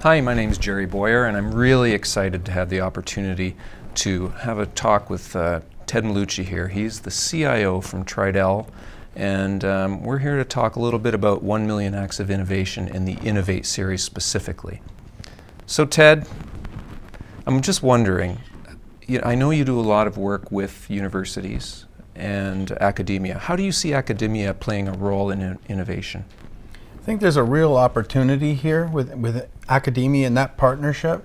Hi, my name is Jerry Boyer, and I'm really excited to have the opportunity to have a talk with Ted Malucci here. He's the CIO from Tridel, and we're here to talk a little bit about 1 Million Acts of Innovation in the Innovate series specifically. So Ted, I'm just wondering, I know you do a lot of work with universities and academia. How do you see academia playing a role in innovation? I think there's a real opportunity here with academia and that partnership.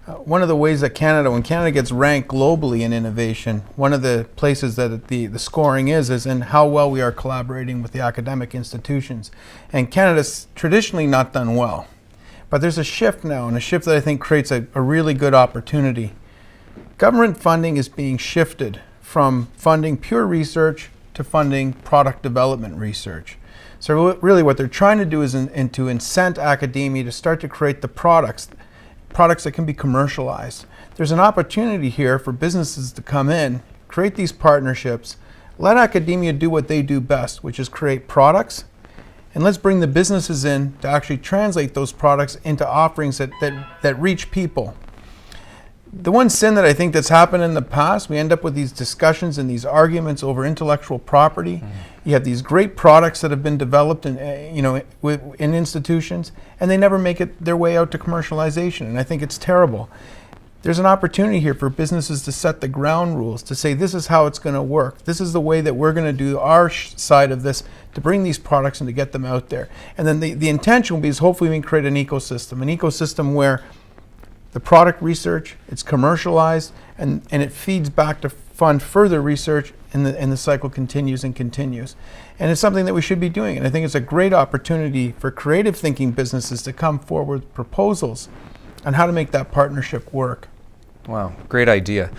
One of the ways that when Canada gets ranked globally in innovation, one of the places that the scoring is in how well we are collaborating with the academic institutions. And Canada's traditionally not done well. But there's a shift now, and a shift that I think creates a really good opportunity. Government funding is being shifted from funding pure research to funding product development research. So really what they're trying to do is to incent academia to start to create the products that can be commercialized. There's an opportunity here for businesses to come in, create these partnerships, let academia do what they do best, which is create products, and let's bring the businesses in to actually translate those products into offerings that reach people. The one sin that I think that's happened in the past, we end up with these discussions and these arguments over intellectual property. You have these great products that have been developed in institutions, and they never make it their way out to commercialization, and I think it's terrible. There's an opportunity here for businesses to set the ground rules, to say this is how it's going to work. This is the way that we're going to do our side of this to bring these products and to get them out there. And then the intention will be is hopefully we can create an ecosystem where the product research, it's commercialized, and it feeds back to fund further research, and the cycle continues and continues. And it's something that we should be doing, and I think it's a great opportunity for creative thinking businesses to come forward with proposals on how to make that partnership work. Wow, great idea.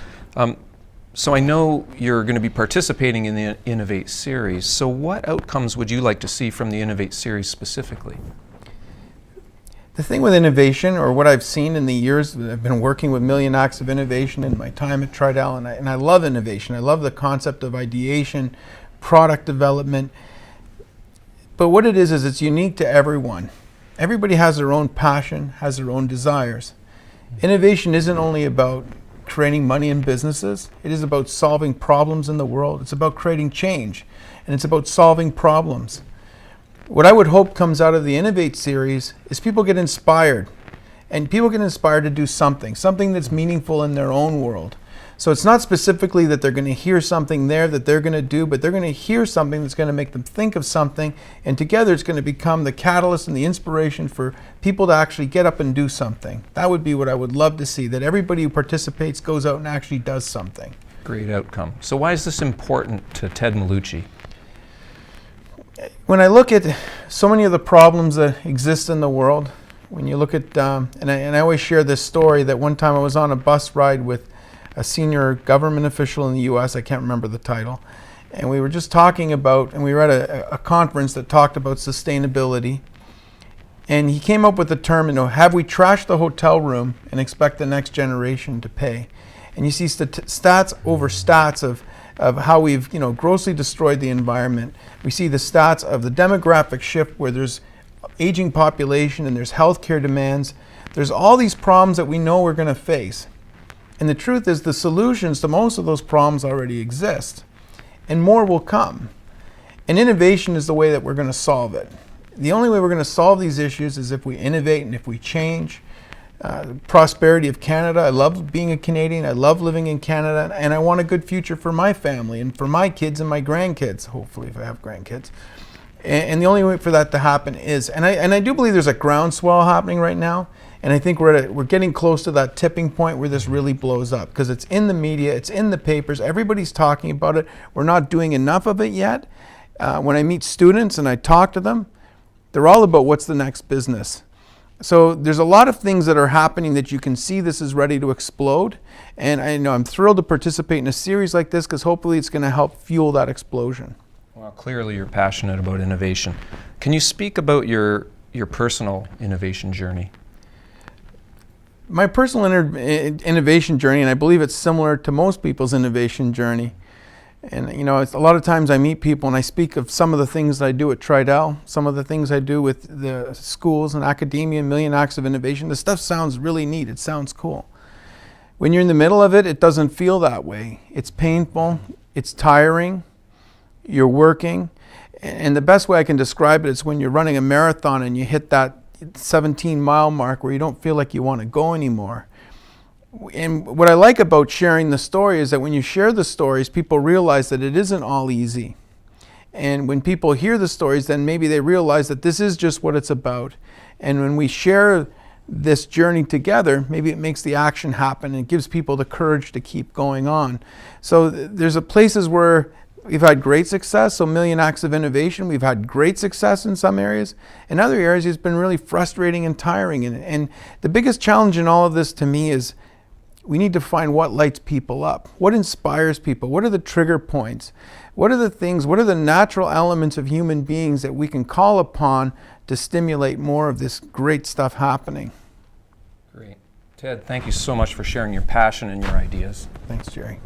So I know you're going to be participating in the Innovate series, so what outcomes would you like to see from the Innovate series specifically? The thing with innovation, or what I've seen in the years that I've been working with Million Acts of Innovation in my time at Tridel, and I love innovation. I love the concept of ideation, product development. But what it is it's unique to everyone. Everybody has their own passion, has their own desires. Innovation isn't only about creating money in businesses. It is about solving problems in the world. It's about creating change, and it's about solving problems. What I would hope comes out of the Innovate series is people get inspired, and people get inspired to do something that's meaningful in their own world. So it's not specifically that they're going to hear something there that they're going to do, but they're going to hear something that's going to make them think of something, and together it's going to become the catalyst and the inspiration for people to actually get up and do something. That would be what I would love to see, that everybody who participates goes out and actually does something. Great outcome. So why is this important to Ted Malucci? When I look at so many of the problems that exist in the world, when you look at, and I always share this story that one time I was on a bus ride with a senior government official in the US, I can't remember the title, and we were just talking about, and we were at a conference that talked about sustainability, and he came up with the term, have we trashed the hotel room and expect the next generation to pay? And you see stats over stats of how we've grossly destroyed the environment. We see the stats of the demographic shift where there's aging population and there's healthcare demands. There's all these problems that we know we're going to face. And the truth is the solutions to most of those problems already exist, and more will come. And innovation is the way that we're going to solve it. The only way we're going to solve these issues is if we innovate and if we change. Prosperity of Canada. I love being a Canadian. I love living in Canada, and I want a good future for my family and for my kids and my grandkids, hopefully, if I have grandkids. And the only way for that to happen is, and I do believe there's a groundswell happening right now, and I think we're getting close to that tipping point where this really blows up, because it's in the media, it's in the papers, everybody's talking about it. We're not doing enough of it yet. When I meet students and I talk to them, they're all about what's the next business. So there's a lot of things that are happening that you can see this is ready to explode, and I know I'm thrilled to participate in a series like this because hopefully it's going to help fuel that explosion. Well, clearly you're passionate about innovation. Can you speak about your personal innovation journey? My personal innovation journey, and I believe it's similar to most people's innovation journey, And you know, it's, a lot of times I meet people and I speak of some of the things that I do at Tridel, some of the things I do with the schools and academia, Million Acts of Innovation. The stuff sounds really neat. It sounds cool. When you're in the middle of it, it doesn't feel that way. It's painful. It's tiring. You're working. And the best way I can describe it is when you're running a marathon and you hit that 17-mile mark where you don't feel like you want to go anymore. And what I like about sharing the story is that when you share the stories, people realize that it isn't all easy. And when people hear the stories, then maybe they realize that this is just what it's about. And when we share this journey together, maybe it makes the action happen and it gives people the courage to keep going on. So there's places where we've had great success. So Million Acts of Innovation, we've had great success in some areas. In other areas, it's been really frustrating and tiring. And the biggest challenge in all of this to me is we need to find what lights people up, what inspires people, what are the trigger points, what are the things, what are the natural elements of human beings that we can call upon to stimulate more of this great stuff happening. Great. Ted, thank you so much for sharing your passion and your ideas. Thanks, Jerry.